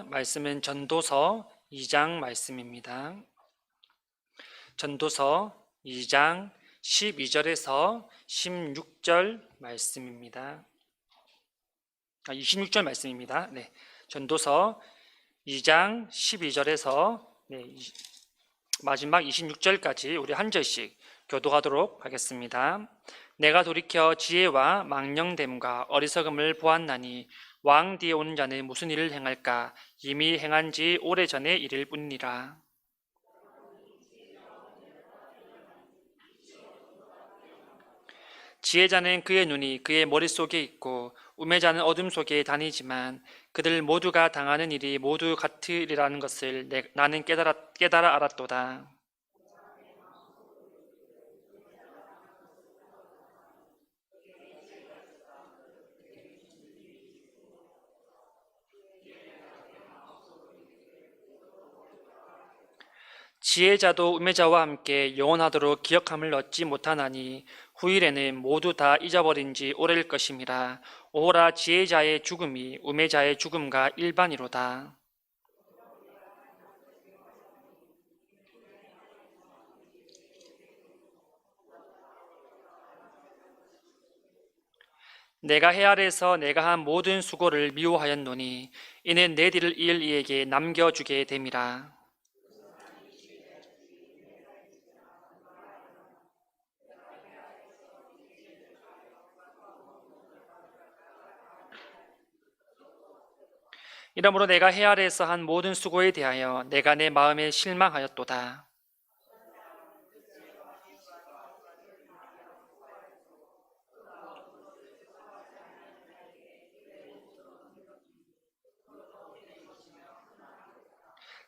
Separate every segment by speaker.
Speaker 1: 말씀은 전도서 2장 말씀입니다. 전도서 2장 12절에서 16절 말씀입니다. 26절 말씀입니다. 네, 전도서 2장 12절에서 마지막 26절까지 우리 한 절씩 교독하도록 하겠습니다. 내가 돌이켜 지혜와 망령됨과 어리석음을 보았나니 왕 뒤에 오는 자는 무슨 일을 행할까? 이미 행한 지 오래전의 일일 뿐이라. 지혜자는 그의 눈이 그의 머릿속에 있고 우매자는 어둠 속에 다니지만 그들 모두가 당하는 일이 모두 같으리라는 것을 나는 깨달아 알았도다. 지혜자도 우매자와 함께 영원하도록 기억함을 얻지 못하나니 후일에는 모두 다 잊어버린 지 오래일 것임이라. 오호라, 지혜자의 죽음이 우매자의 죽음과 일반이로다. 내가 해 아래에서 내가 한 모든 수고를 미워하였노니 이는 내 뒤를 이을 이에게 남겨주게 됨이라. 이러므로 내가 해 아래에서 한 모든 수고에 대하여 내가 내 마음에 실망하였도다.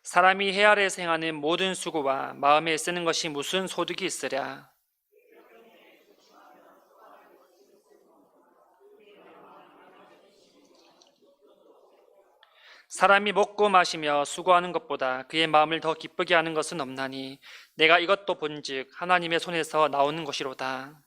Speaker 1: 사람이 해 아래에서 행하는 모든 수고와 마음에 쓰는 것이 무슨 소득이 있으랴. 사람이 먹고 마시며 수고하는 것보다 그의 마음을 더 기쁘게 하는 것은 없나니 내가 이것도 본즉 하나님의 손에서 나오는 것이로다.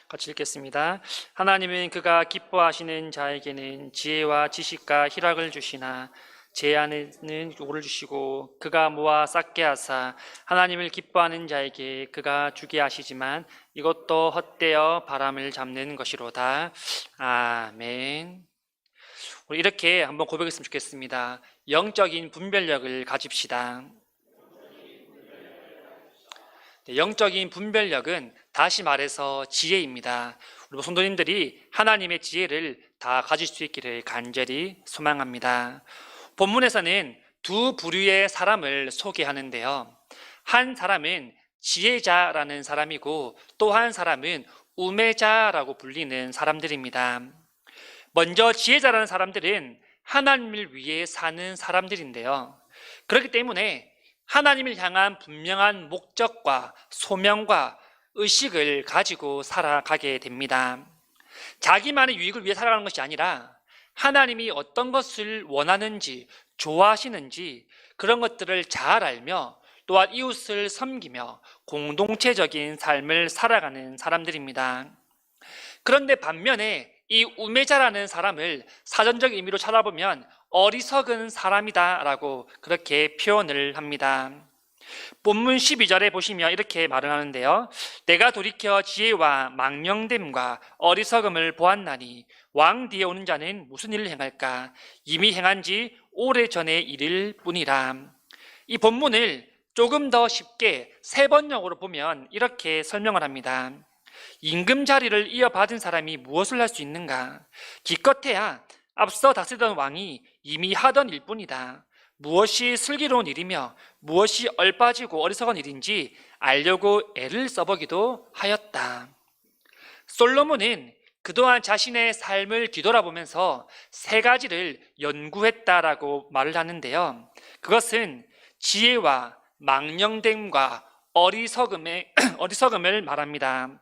Speaker 1: 같이 읽겠습니다. 하나님은 그가 기뻐하시는 자에게는 지혜와 지식과 희락을 주시나 제 안에는 요구를 주시고 그가 모아 쌓게 하사 하나님을 기뻐하는 자에게 그가 주게 하시지만 이것도 헛되어 바람을 잡는 것이로다. 아멘. 우리 이렇게 한번 고백했으면 좋겠습니다. 영적인 분별력을 가집시다. 영적인 분별력은 다시 말해서 지혜입니다. 우리 성도님들이 하나님의 지혜를 다 가질 수 있기를 간절히 소망합니다. 본문에서는 두 부류의 사람을 소개하는데요. 한 사람은 지혜자라는 사람이고 또 한 사람은 우매자라고 불리는 사람들입니다. 먼저 지혜자라는 사람들은 하나님을 위해 사는 사람들인데요. 그렇기 때문에 하나님을 향한 분명한 목적과 소명과 의식을 가지고 살아가게 됩니다. 자기만의 유익을 위해 살아가는 것이 아니라 하나님이 어떤 것을 원하는지 좋아하시는지 그런 것들을 잘 알며 또한 이웃을 섬기며 공동체적인 삶을 살아가는 사람들입니다. 그런데 반면에 이 우매자라는 사람을 사전적 의미로 찾아보면 어리석은 사람이다 라고 그렇게 표현을 합니다. 본문 12절에 보시면 이렇게 말을 하는데요. 내가 돌이켜 지혜와 망령됨과 어리석음을 보았나니 왕 뒤에 오는 자는 무슨 일을 행할까? 이미 행한 지 오래전의 일일 뿐이라. 이 본문을 조금 더 쉽게 세번역으로 보면 이렇게 설명을 합니다. 임금 자리를 이어받은 사람이 무엇을 할 수 있는가? 기껏해야 앞서 다스리던 왕이 이미 하던 일뿐이다. 무엇이 슬기로운 일이며 무엇이 얼빠지고 어리석은 일인지 알려고 애를 써보기도 하였다. 솔로몬은 그동안 자신의 삶을 뒤돌아보면서 세 가지를 연구했다라고 말을 하는데요. 그것은 지혜와 망령됨과 어리석음을 말합니다.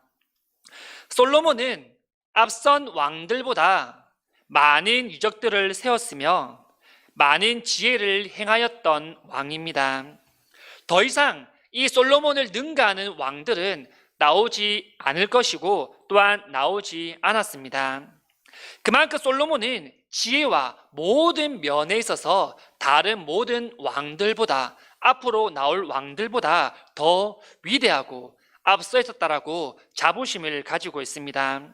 Speaker 1: 솔로몬은 앞선 왕들보다 많은 유적들을 세웠으며 많은 지혜를 행하였던 왕입니다. 더 이상 이 솔로몬을 능가하는 왕들은 나오지 않을 것이고 또한 나오지 않았습니다. 그만큼 솔로몬은 지혜와 모든 면에 있어서 다른 모든 왕들보다, 앞으로 나올 왕들보다 더 위대하고 앞서 있었다라고 자부심을 가지고 있습니다.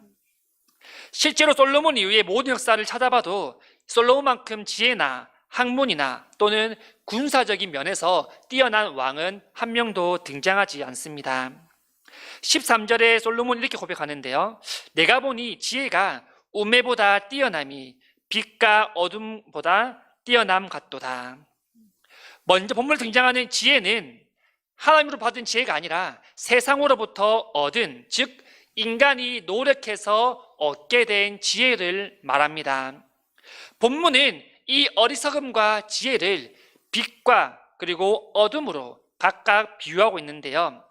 Speaker 1: 실제로 솔로몬 이후의 모든 역사를 찾아봐도 솔로몬만큼 지혜나 학문이나 또는 군사적인 면에서 뛰어난 왕은 한 명도 등장하지 않습니다. 13절에 솔로몬이 이렇게 고백하는데요. 내가 보니 지혜가 우매보다 뛰어남이 빛과 어둠보다 뛰어남 같도다. 먼저 본문에 등장하는 지혜는 하나님으로 받은 지혜가 아니라 세상으로부터 얻은, 즉 인간이 노력해서 얻게 된 지혜를 말합니다. 본문은 이 어리석음과 지혜를 빛과 그리고 어둠으로 각각 비유하고 있는데요.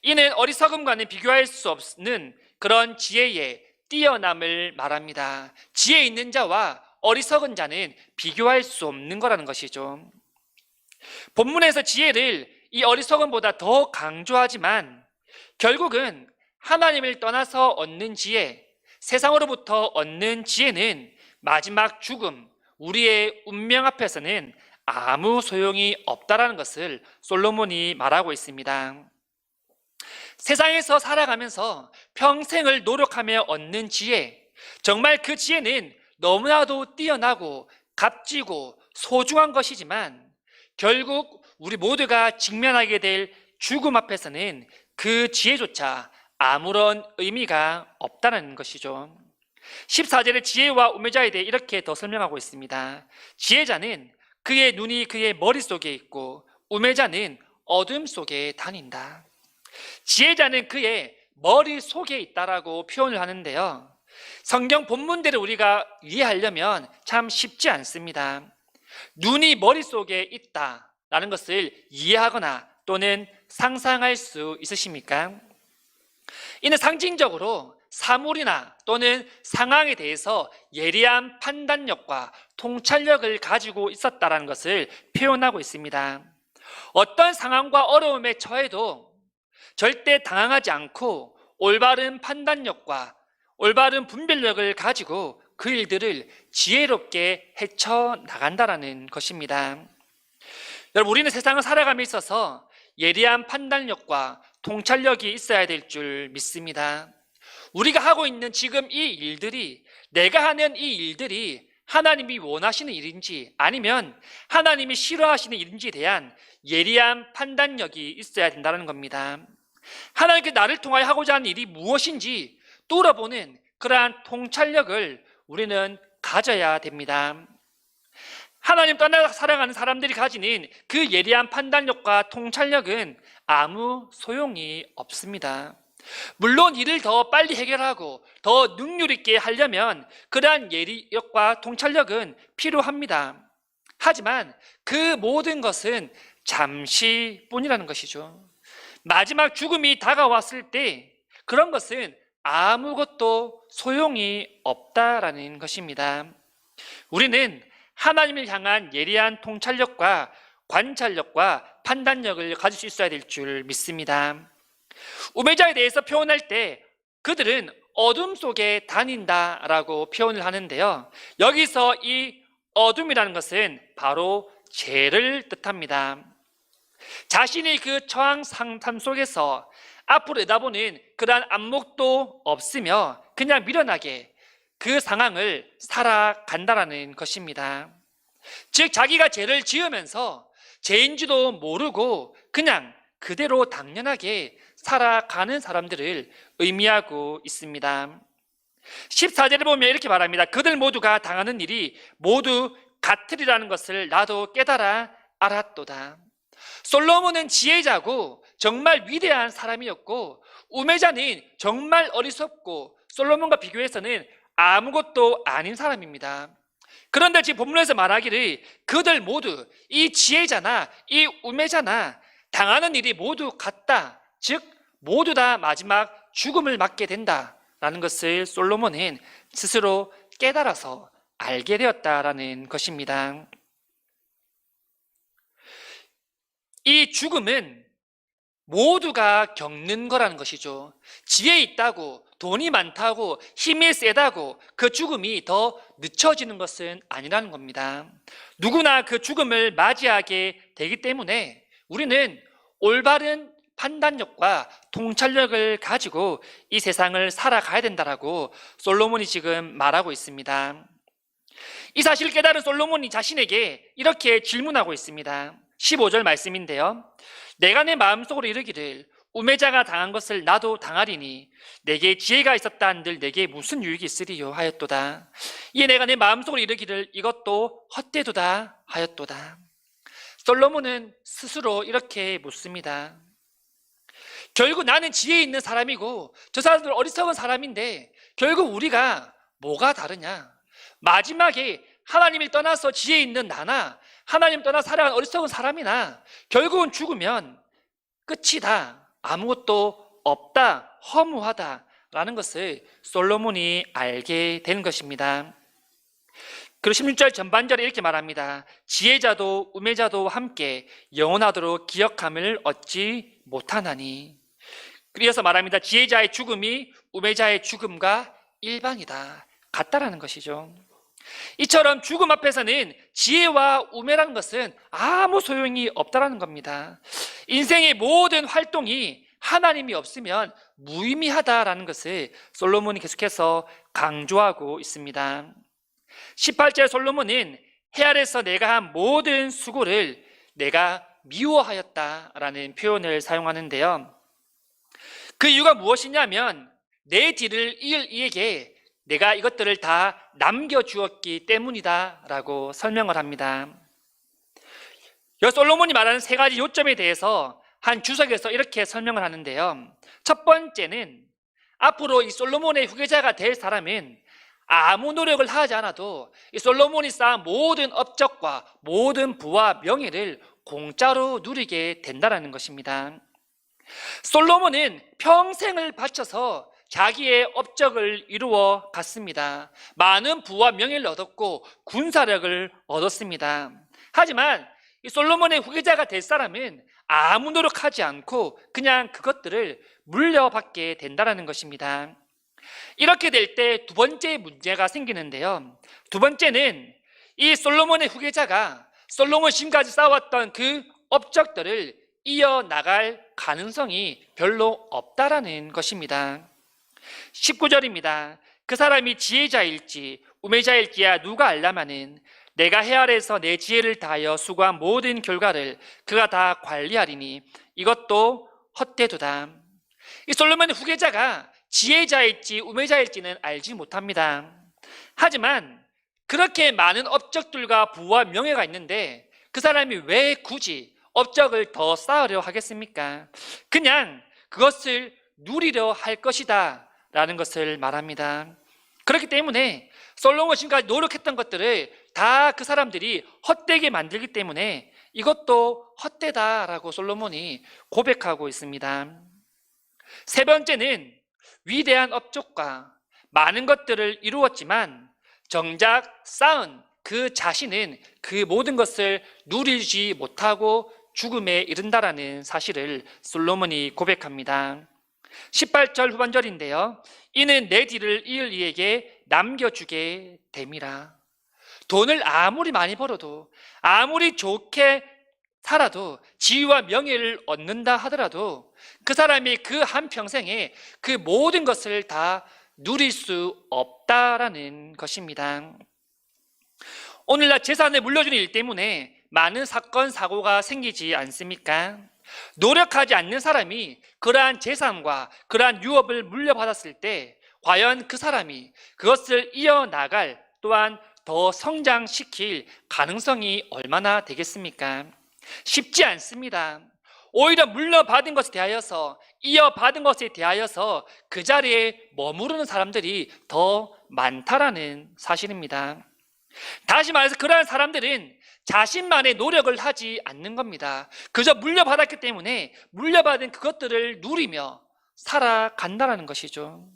Speaker 1: 이는 어리석음과는 비교할 수 없는 그런 지혜의 뛰어남을 말합니다. 지혜 있는 자와 어리석은 자는 비교할 수 없는 거라는 것이죠. 본문에서 지혜를 이 어리석음보다 더 강조하지만 결국은 하나님을 떠나서 얻는 지혜, 세상으로부터 얻는 지혜는 마지막 죽음, 우리의 운명 앞에서는 아무 소용이 없다라는 것을 솔로몬이 말하고 있습니다. 세상에서 살아가면서 평생을 노력하며 얻는 지혜, 정말 그 지혜는 너무나도 뛰어나고 값지고 소중한 것이지만 결국 우리 모두가 직면하게 될 죽음 앞에서는 그 지혜조차 아무런 의미가 없다는 것이죠. 14절에 지혜와 우매자에 대해 이렇게 더 설명하고 있습니다. 지혜자는 그의 눈이 그의 머릿속에 있고 우매자는 어둠 속에 다닌다. 지혜자는 그의 머릿속에 있다라고 표현을 하는데요. 성경 본문대로 우리가 이해하려면 참 쉽지 않습니다. 눈이 머릿속에 있다라는 것을 이해하거나 또는 상상할 수 있으십니까? 이는 상징적으로 사물이나 또는 상황에 대해서 예리한 판단력과 통찰력을 가지고 있었다는 것을 표현하고 있습니다. 어떤 상황과 어려움에 처해도 절대 당황하지 않고 올바른 판단력과 올바른 분별력을 가지고 그 일들을 지혜롭게 헤쳐나간다는 것입니다. 여러분, 우리는 세상을 살아감에 있어서 예리한 판단력과 통찰력이 있어야 될 줄 믿습니다. 우리가 하고 있는 지금 이 일들이, 내가 하는 이 일들이 하나님이 원하시는 일인지 아니면 하나님이 싫어하시는 일인지에 대한 예리한 판단력이 있어야 된다는 겁니다. 하나님께 나를 통하여 하고자 하는 일이 무엇인지 뚫어보는 그러한 통찰력을 우리는 가져야 됩니다. 하나님 떠나 살아가는 사람들이 가지는 그 예리한 판단력과 통찰력은 아무 소용이 없습니다. 물론 일을 더 빨리 해결하고 더 능률 있게 하려면 그러한 예리력과 통찰력은 필요합니다. 하지만 그 모든 것은 잠시뿐이라는 것이죠. 마지막 죽음이 다가왔을 때 그런 것은 아무것도 소용이 없다라는 것입니다. 우리는 하나님을 향한 예리한 통찰력과 관찰력과 판단력을 가질 수 있어야 될 줄 믿습니다. 우매자에 대해서 표현할 때 그들은 어둠 속에 다닌다라고 표현을 하는데요. 여기서 이 어둠이라는 것은 바로 죄를 뜻합니다. 자신이 그 처한 삶 속에서 앞으로 내다보는 그러한 안목도 없으며 그냥 미련하게 그 상황을 살아간다라는 것입니다. 즉 자기가 죄를 지으면서 죄인지도 모르고 그냥 그대로 당연하게 살아가는 사람들을 의미하고 있습니다. 14절에 보면 이렇게 말합니다. 그들 모두가 당하는 일이 모두 같으리라는 것을 나도 깨달아 알았도다. 솔로몬은 지혜자고 정말 위대한 사람이었고 우매자는 정말 어리석고 솔로몬과 비교해서는 아무것도 아닌 사람입니다. 그런데 지금 본문에서 말하기를 그들 모두 이 지혜자나 이 우매자나 당하는 일이 모두 같다. 즉 모두 다 마지막 죽음을 맞게 된다라는 것을 솔로몬은 스스로 깨달아서 알게 되었다라는 것입니다. 이 죽음은 모두가 겪는 거라는 것이죠. 지혜 있다고, 돈이 많다고, 힘이 세다고 그 죽음이 더 늦춰지는 것은 아니라는 겁니다. 누구나 그 죽음을 맞이하게 되기 때문에 우리는 올바른 판단력과 통찰력을 가지고 이 세상을 살아가야 된다라고 솔로몬이 지금 말하고 있습니다. 이 사실을 깨달은 솔로몬이 자신에게 이렇게 질문하고 있습니다. 15절 말씀인데요. 내가 내 마음속으로 이르기를 우매자가 당한 것을 나도 당하리니 내게 지혜가 있었다 한들 내게 무슨 유익이 있으리요 하였도다. 이에 내가 내 마음속으로 이르기를 이것도 헛되도다 하였도다. 솔로몬은 스스로 이렇게 묻습니다. 결국 나는 지혜 있는 사람이고 저 사람들 어리석은 사람인데 결국 우리가 뭐가 다르냐? 마지막에 하나님을 떠나서 지혜 있는 나나 하나님 떠나 살아간 어리석은 사람이나 결국은 죽으면 끝이다, 아무것도 없다, 허무하다라는 것을 솔로몬이 알게 된 것입니다. 그리고 16절 전반절에 이렇게 말합니다. 지혜자도 우매자도 함께 영원하도록 기억함을 얻지 못하나니. 그래서 말합니다. 지혜자의 죽음이 우매자의 죽음과 일반이다, 같다라는 것이죠. 이처럼 죽음 앞에서는 지혜와 우매라는 것은 아무 소용이 없다라는 겁니다. 인생의 모든 활동이 하나님이 없으면 무의미하다라는 것을 솔로몬이 계속해서 강조하고 있습니다. 18절 솔로몬은 해 아래서 내가 한 모든 수고를 내가 미워하였다라는 표현을 사용하는데요. 그 이유가 무엇이냐면 내 뒤를 이을 이에게 내가 이것들을 다 남겨주었기 때문이다라고 설명을 합니다. 여기 솔로몬이 말하는 세 가지 요점에 대해서 한 주석에서 이렇게 설명을 하는데요. 첫 번째는 앞으로 이 솔로몬의 후계자가 될 사람은 아무 노력을 하지 않아도 이 솔로몬이 쌓은 모든 업적과 모든 부와 명예를 공짜로 누리게 된다는 것입니다. 솔로몬은 평생을 바쳐서 자기의 업적을 이루어 갔습니다. 많은 부와 명예를 얻었고 군사력을 얻었습니다. 하지만 이 솔로몬의 후계자가 될 사람은 아무 노력하지 않고 그냥 그것들을 물려받게 된다는 것입니다. 이렇게 될 때 두 번째 문제가 생기는데요. 두 번째는 이 솔로몬의 후계자가 솔로몬이 지금까지 쌓아왔던 그 업적들을 이어나갈 가능성이 별로 없다라는 것입니다. 19절입니다. 그 사람이 지혜자일지 우매자일지야 누가 알라마는 내가 해 아래에서 내 지혜를 다하여 수고한 모든 결과를 그가 다 관리하리니 이것도 헛되도다. 이 솔로몬의 후계자가 지혜자일지 우매자일지는 알지 못합니다. 하지만 그렇게 많은 업적들과 부와 명예가 있는데 그 사람이 왜 굳이 업적을 더 쌓으려 하겠습니까? 그냥 그것을 누리려 할 것이다 라는 것을 말합니다. 그렇기 때문에 솔로몬이 지금까지 노력했던 것들을 다 그 사람들이 헛되게 만들기 때문에 이것도 헛되다라고 솔로몬이 고백하고 있습니다. 세 번째는 위대한 업적과 많은 것들을 이루었지만 정작 쌓은 그 자신은 그 모든 것을 누리지 못하고 죽음에 이른다라는 사실을 솔로몬이 고백합니다. 18절 후반절인데요. 이는 내 뒤를 이을 이에게 남겨주게 됨이라. 돈을 아무리 많이 벌어도 아무리 좋게 살아도 지위와 명예를 얻는다 하더라도 그 사람이 그 한평생에 그 모든 것을 다 누릴 수 없다라는 것입니다. 오늘날 재산을 물려주는 일 때문에 많은 사건, 사고가 생기지 않습니까? 노력하지 않는 사람이 그러한 재산과 그러한 유업을 물려받았을 때 과연 그 사람이 그것을 이어나갈 또한 더 성장시킬 가능성이 얼마나 되겠습니까? 쉽지 않습니다. 오히려 물려받은 것에 대하여서 이어받은 것에 대하여서 그 자리에 머무르는 사람들이 더 많다라는 사실입니다. 다시 말해서 그러한 사람들은 자신만의 노력을 하지 않는 겁니다. 그저 물려받았기 때문에 물려받은 그것들을 누리며 살아간다는 것이죠.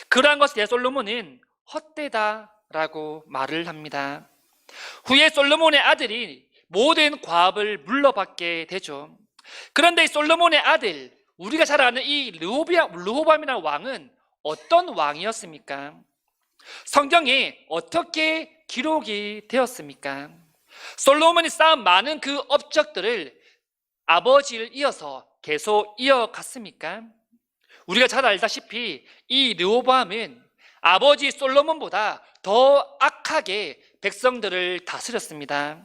Speaker 1: 그러한 것에 대해 솔로몬은 헛되다라고 말을 합니다. 후에 솔로몬의 아들이 모든 과업을 물려받게 되죠. 그런데 이 솔로몬의 아들, 우리가 잘 아는 이 르호보암이라는 왕은 어떤 왕이었습니까? 성경에 어떻게 기록이 되었습니까? 솔로몬이 쌓은 많은 그 업적들을 아버지를 이어서 계속 이어갔습니까? 우리가 잘 알다시피 이 르호보암은 아버지 솔로몬보다 더 악하게 백성들을 다스렸습니다.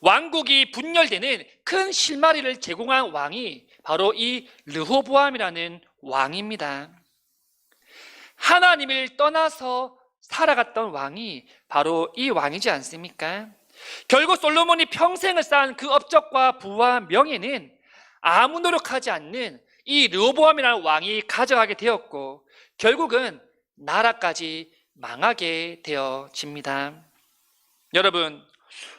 Speaker 1: 왕국이 분열되는 큰 실마리를 제공한 왕이 바로 이 르호보암이라는 왕입니다. 하나님을 떠나서 살아갔던 왕이 바로 이 왕이지 않습니까? 결국 솔로몬이 평생을 쌓은 그 업적과 부와 명예는 아무 노력하지 않는 이 르호보암이라는 왕이 가져가게 되었고, 결국은 나라까지 망하게 되어집니다. 여러분,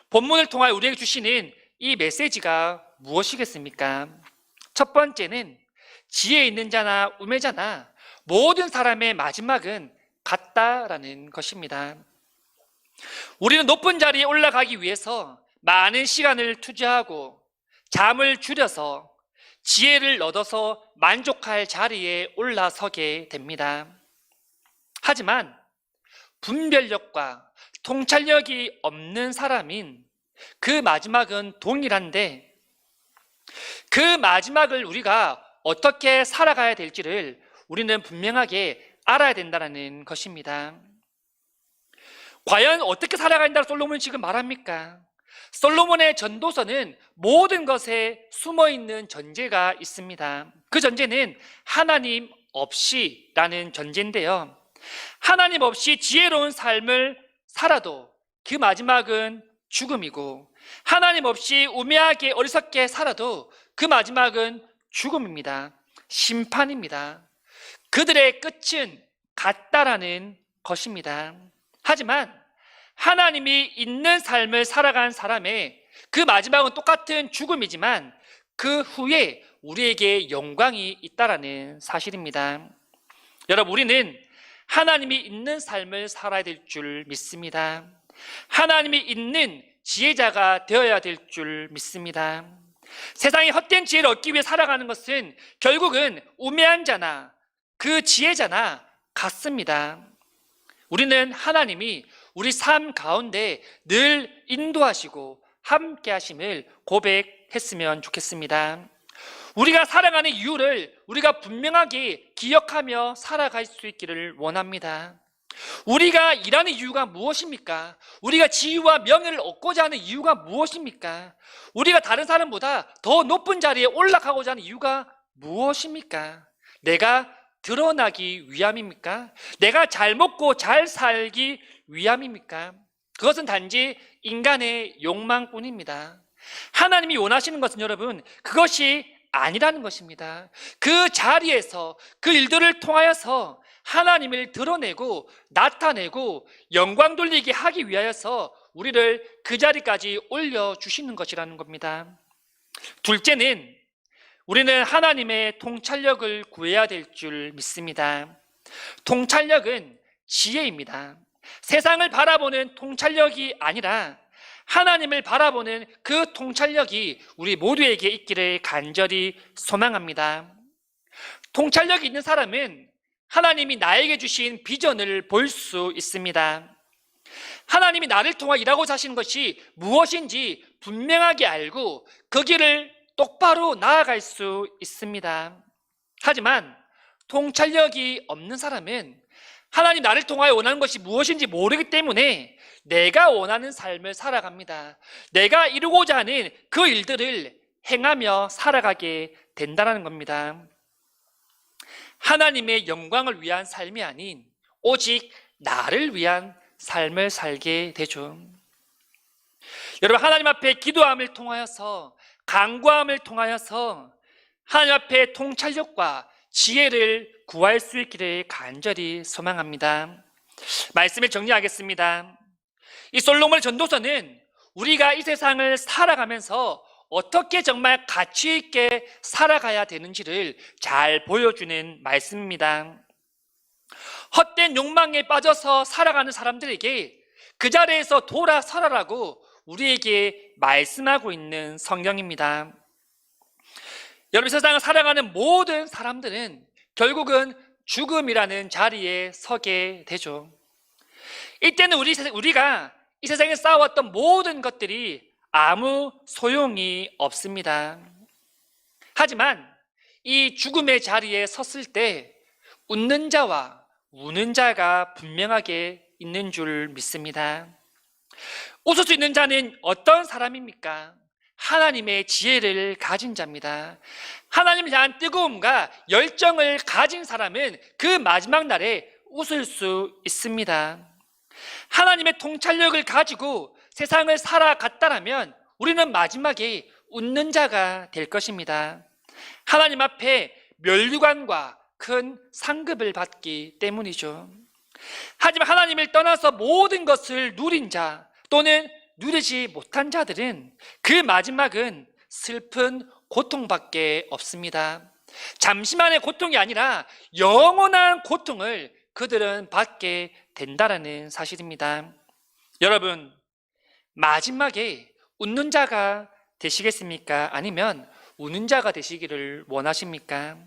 Speaker 1: 본문을 통하여 우리에게 주시는 이 메시지가 무엇이겠습니까? 첫 번째는 지혜 있는 자나 우매자나 모든 사람의 마지막은 같다라는 것입니다. 우리는 높은 자리에 올라가기 위해서 많은 시간을 투자하고 잠을 줄여서 지혜를 얻어서 만족할 자리에 올라서게 됩니다. 하지만 분별력과 통찰력이 없는 사람인 그 마지막은 동일한데, 그 마지막을 우리가 어떻게 살아가야 될지를 우리는 분명하게 알아야 된다는 것입니다. 과연 어떻게 살아가야 된다고 솔로몬이 지금 말합니까? 솔로몬의 전도서는 모든 것에 숨어있는 전제가 있습니다. 그 전제는 하나님 없이라는 전제인데요, 하나님 없이 지혜로운 삶을 살아도 그 마지막은 죽음이고, 하나님 없이 우매하게 어리석게 살아도 그 마지막은 죽음입니다. 심판입니다. 그들의 끝은 같다라는 것입니다. 하지만 하나님이 있는 삶을 살아간 사람의 그 마지막은 똑같은 죽음이지만 그 후에 우리에게 영광이 있다라는 사실입니다. 여러분, 우리는 하나님이 있는 삶을 살아야 될 줄 믿습니다. 하나님이 있는 지혜자가 되어야 될 줄 믿습니다. 세상에 헛된 지혜를 얻기 위해 살아가는 것은 결국은 우매한 자나 그 지혜자나 같습니다. 우리는 하나님이 우리 삶 가운데 늘 인도하시고 함께 하심을 고백했으면 좋겠습니다. 우리가 살아가는 이유를 우리가 분명하게 기억하며 살아갈 수 있기를 원합니다. 우리가 일하는 이유가 무엇입니까? 우리가 지위와 명예를 얻고자 하는 이유가 무엇입니까? 우리가 다른 사람보다 더 높은 자리에 올라가고자 하는 이유가 무엇입니까? 내가 드러나기 위함입니까? 내가 잘 먹고 잘 살기 위함입니까? 그것은 단지 인간의 욕망뿐입니다. 하나님이 원하시는 것은 여러분, 그것이 아니라는 것입니다. 그 자리에서 그 일들을 통하여서 하나님을 드러내고 나타내고 영광 돌리게 하기 위하여서 우리를 그 자리까지 올려주시는 것이라는 겁니다. 둘째는 우리는 하나님의 통찰력을 구해야 될 줄 믿습니다. 통찰력은 지혜입니다. 세상을 바라보는 통찰력이 아니라 하나님을 바라보는 그 통찰력이 우리 모두에게 있기를 간절히 소망합니다. 통찰력이 있는 사람은 하나님이 나에게 주신 비전을 볼 수 있습니다. 하나님이 나를 통해 일하고자 하시는 것이 무엇인지 분명하게 알고 그 길을 똑바로 나아갈 수 있습니다. 하지만 통찰력이 없는 사람은 하나님 나를 통하여 원하는 것이 무엇인지 모르기 때문에 내가 원하는 삶을 살아갑니다. 내가 이루고자 하는 그 일들을 행하며 살아가게 된다는 겁니다. 하나님의 영광을 위한 삶이 아닌 오직 나를 위한 삶을 살게 되죠. 여러분, 하나님 앞에 기도함을 통하여서, 간구함을 통하여서 하나님 앞에 통찰력과 지혜를 구할 수 있기를 간절히 소망합니다. 말씀을 정리하겠습니다. 이 솔로몬의 전도서는 우리가 이 세상을 살아가면서 어떻게 정말 가치 있게 살아가야 되는지를 잘 보여주는 말씀입니다. 헛된 욕망에 빠져서 살아가는 사람들에게 그 자리에서 돌아서라라고 우리에게 말씀하고 있는 성경입니다. 여러분, 세상을 살아가는 모든 사람들은 결국은 죽음이라는 자리에 서게 되죠. 이때는 우리가 이 세상에 쌓아왔던 모든 것들이 아무 소용이 없습니다. 하지만 이 죽음의 자리에 섰을 때 웃는 자와 우는 자가 분명하게 있는 줄 믿습니다. 웃을 수 있는 자는 어떤 사람입니까? 하나님의 지혜를 가진 자입니다. 하나님에 대한 뜨거움과 열정을 가진 사람은 그 마지막 날에 웃을 수 있습니다. 하나님의 통찰력을 가지고 세상을 살아갔다라면 우리는 마지막에 웃는 자가 될 것입니다. 하나님 앞에 면류관과 큰 상급을 받기 때문이죠. 하지만 하나님을 떠나서 모든 것을 누린 자 또는 누리지 못한 자들은 그 마지막은 슬픈 고통밖에 없습니다. 잠시만의 고통이 아니라 영원한 고통을 그들은 받게 된다라는 사실입니다. 여러분, 마지막에 웃는 자가 되시겠습니까? 아니면 우는 자가 되시기를 원하십니까?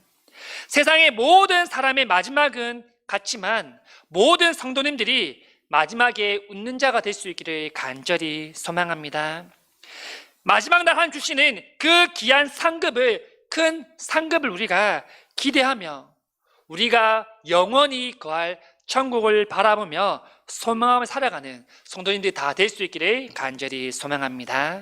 Speaker 1: 세상의 모든 사람의 마지막은 같지만 모든 성도님들이 마지막에 웃는 자가 될 수 있기를 간절히 소망합니다. 마지막 날 하나님 주시는 그 귀한 큰 상급을 우리가 기대하며 우리가 영원히 거할 천국을 바라보며 소망하며 살아가는 성도님들이 다 될 수 있기를 간절히 소망합니다.